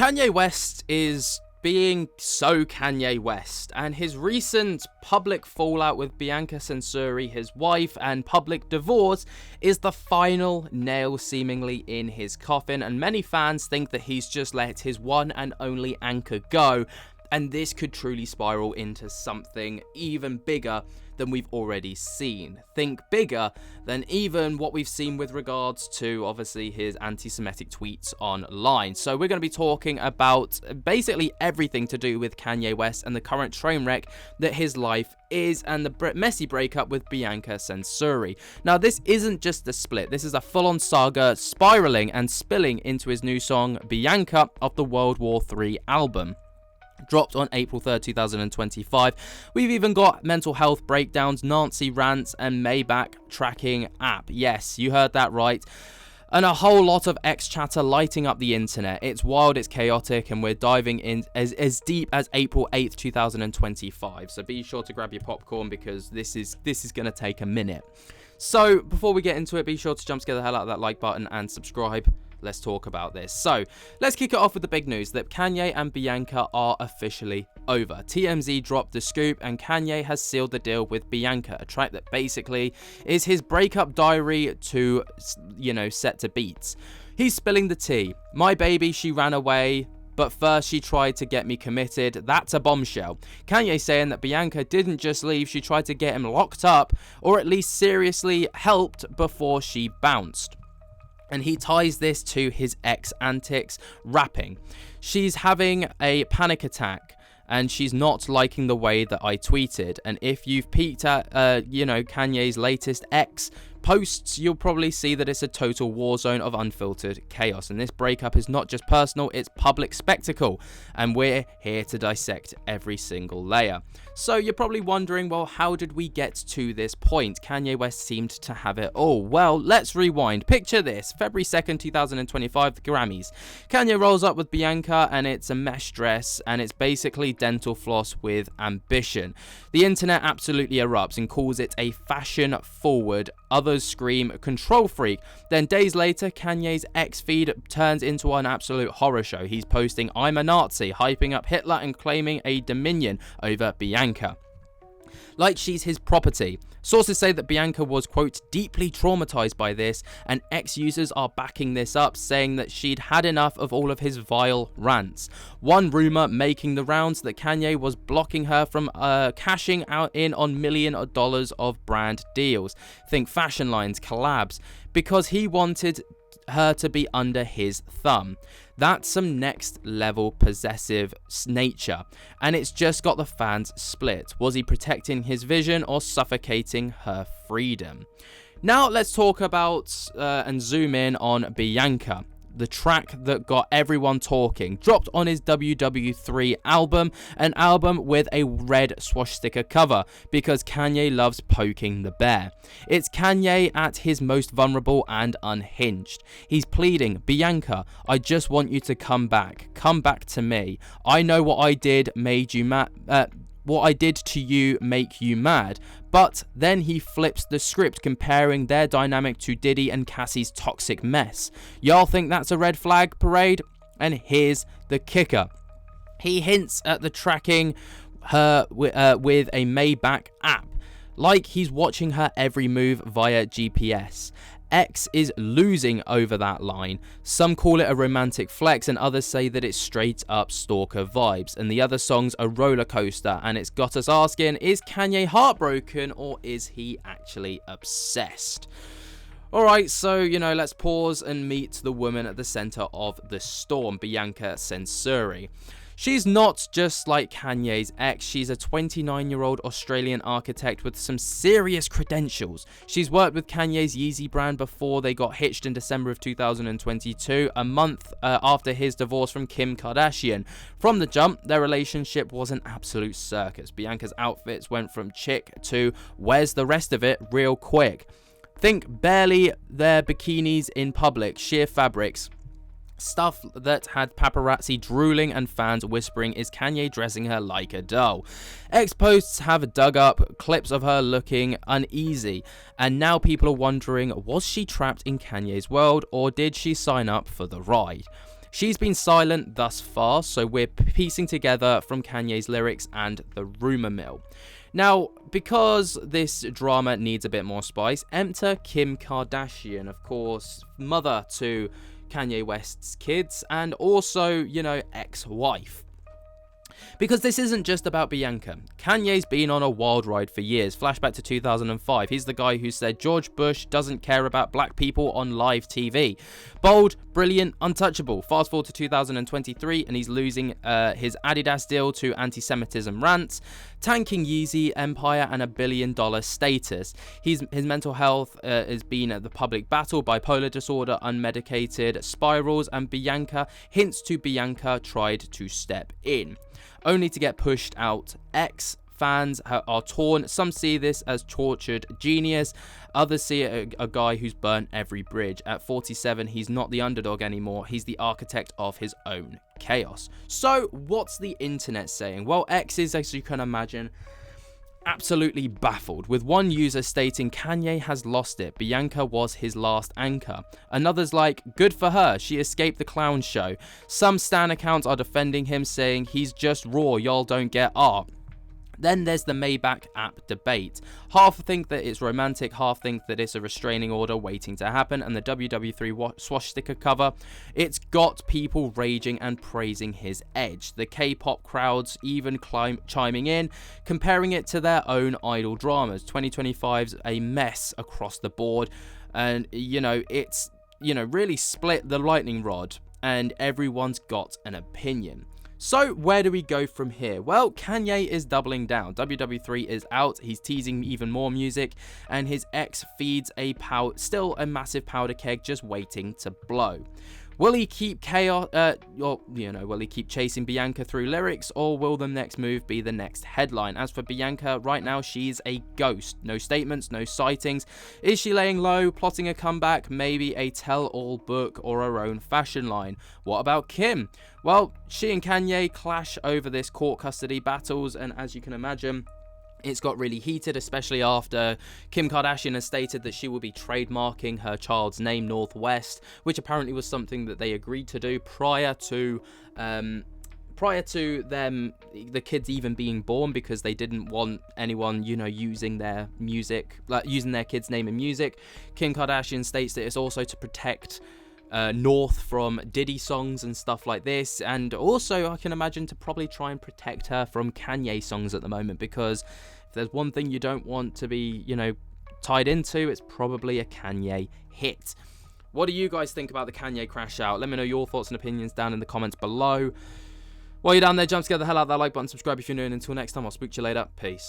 Kanye West is being so Kanye West, and his recent public fallout with Bianca Censori, his wife, and public divorce is the final nail seemingly in his coffin, and many fans think that he's just let his one and only anchor go, and this could truly spiral into something even bigger than we've already seen. Think bigger than even what we've seen with regards to, obviously, his anti-Semitic tweets online. So we're going to be talking about basically everything to do with Kanye West and the current train wreck that his life is, and the messy breakup with Bianca Censori. Now, this isn't just a split. This is a full-on saga spiraling and spilling into his new song, Bianca, of the World War III album. Dropped on April 3rd, 2025. We've even got mental health breakdowns, Nancy rants, and Maybach tracking app. Yes, you heard that right. And a whole lot of X chatter lighting up the internet. It's wild, it's chaotic, and we're diving in as deep as April 8th, 2025. So be sure to grab your popcorn because this is going to take a minute. So before we get into it, be sure to jump scare the hell out of that like button and subscribe. Let's talk about this. So, let's kick it off with the big news that Kanye and Bianca are officially over. TMZ dropped the scoop and Kanye has sealed the deal with Bianca, a track that basically is his breakup diary to, set to beats. He's spilling the tea. My baby, she ran away, but first she tried to get me committed. That's a bombshell. Kanye saying that Bianca didn't just leave, she tried to get him locked up, or at least seriously helped before she bounced. And he ties this to his ex antics, rapping. She's having a panic attack and she's not liking the way that I tweeted. And if you've peeked at, Kanye's latest X posts, you'll probably see that it's a total war zone of unfiltered chaos. And this breakup is not just personal, it's public spectacle. And we're here to dissect every single layer. So you're probably wondering, well, how did we get to this point? Kanye West seemed to have it all. Well, let's rewind. Picture this. February 2nd, 2025, the Grammys. Kanye rolls up with Bianca and it's a mesh dress and it's basically dental floss with ambition. The internet absolutely erupts and calls it a fashion forward. Others scream control freak. Then days later, Kanye's X feed turns into an absolute horror show. He's posting I'm a Nazi, hyping up Hitler and claiming a dominion over Bianca, like she's his property. Sources say that Bianca was, quote, deeply traumatized by this, and ex-users are backing this up, saying that she'd had enough of all of his vile rants. One rumor making the rounds that Kanye was blocking her from cashing out in on millions of dollars of brand deals. Think fashion lines, collabs, because he wanted her to be under his thumb. That's some next level possessive nature, and it's just got the fans split. Was he protecting his vision or suffocating her freedom? Now let's talk about and zoom in on Bianca, the track that got everyone talking. Dropped on his WW3 album, an album with a red swastika cover because Kanye loves poking the bear. It's Kanye at his most vulnerable and unhinged. He's pleading, Bianca, I just want you to come back to me. I know what I did made you mad. What I did to you make you mad. But then he flips the script, comparing their dynamic to Diddy and Cassie's toxic mess. Y'all think that's a red flag parade? And here's the kicker. He hints at the tracking her with a Maybach app, like he's watching her every move via GPS. X is losing over that line. Some call it a romantic flex and others say that it's straight up stalker vibes. And the other song's a roller coaster, and it's got us asking, is Kanye heartbroken or is he actually obsessed? Alright, so, let's pause and meet the woman at the center of the storm, Bianca Censori. She's not just like Kanye's ex, she's a 29-year-old Australian architect with some serious credentials. She's worked with Kanye's Yeezy brand before they got hitched in December of 2022, a month after his divorce from Kim Kardashian. From the jump, their relationship was an absolute circus. Bianca's outfits went from chic to where's the rest of it real quick. Think barely their bikinis in public, sheer fabrics. Stuff that had paparazzi drooling and fans whispering, is Kanye dressing her like a doll? X posts have dug up clips of her looking uneasy, and now people are wondering, was she trapped in Kanye's world or did she sign up for the ride? She's been silent thus far, so we're piecing together from Kanye's lyrics and the rumor mill. Now, because this drama needs a bit more spice, enter Kim Kardashian, of course, mother to Kanye West's kids, and also, ex-wife. Because this isn't just about Bianca. Kanye's been on a wild ride for years. Flashback to 2005. He's the guy who said George Bush doesn't care about black people on live TV. Bold, brilliant, untouchable. Fast forward to 2023 and he's losing his Adidas deal to anti-Semitism rants, tanking Yeezy empire and $1 billion status. His mental health has been at the public battle, bipolar disorder, unmedicated spirals, and Bianca tried to step in, only to get pushed out. Fans are torn. Some see this as tortured genius. Others see it a guy who's burnt every bridge. At 47, he's not the underdog anymore. He's the architect of his own chaos. So what's the internet saying? Well, X is, as you can imagine, absolutely baffled, with one user stating Kanye has lost it. Bianca was his last anchor. Another's like, good for her, she escaped the clown show. Some stan accounts are defending him, saying he's just raw, y'all don't get art. Then there's the Maybach app debate. Half think that it's romantic, half think that it's a restraining order waiting to happen, and the WW3 swastika cover, it's got people raging and praising his edge. The K-pop crowds even chiming in, comparing it to their own idol dramas. 2025's a mess across the board, and it's really split the lightning rod, and everyone's got an opinion. So where do we go from here? Well, Kanye is doubling down. WW3 is out. He's teasing even more music, and his ex feeds still a massive powder keg just waiting to blow. Will he keep will he keep chasing Bianca through lyrics, or will the next move be the next headline? As for Bianca, right now she's a ghost. No statements, no sightings. Is she laying low, plotting a comeback, maybe a tell-all book or her own fashion line? What about Kim? Well, she and Kanye clash over this court custody battles, and as you can imagine, it's got really heated, especially after Kim Kardashian has stated that she will be trademarking her child's name, Northwest, which apparently was something that they agreed to do prior to them, the kids even being born, because they didn't want anyone, using their music, using their kid's name in music. Kim Kardashian states that it's also to protect North from Diddy songs and stuff like this, and also I can imagine to probably try and protect her from Kanye songs at the moment, because if there's one thing you don't want to be tied into, it's probably a Kanye hit. What do you guys think about the Kanye crash out? Let me know your thoughts and opinions down in the comments below. While you're down there, jump together the hell out of that like button, subscribe if you're new, and until next time, I'll speak to you later. Peace.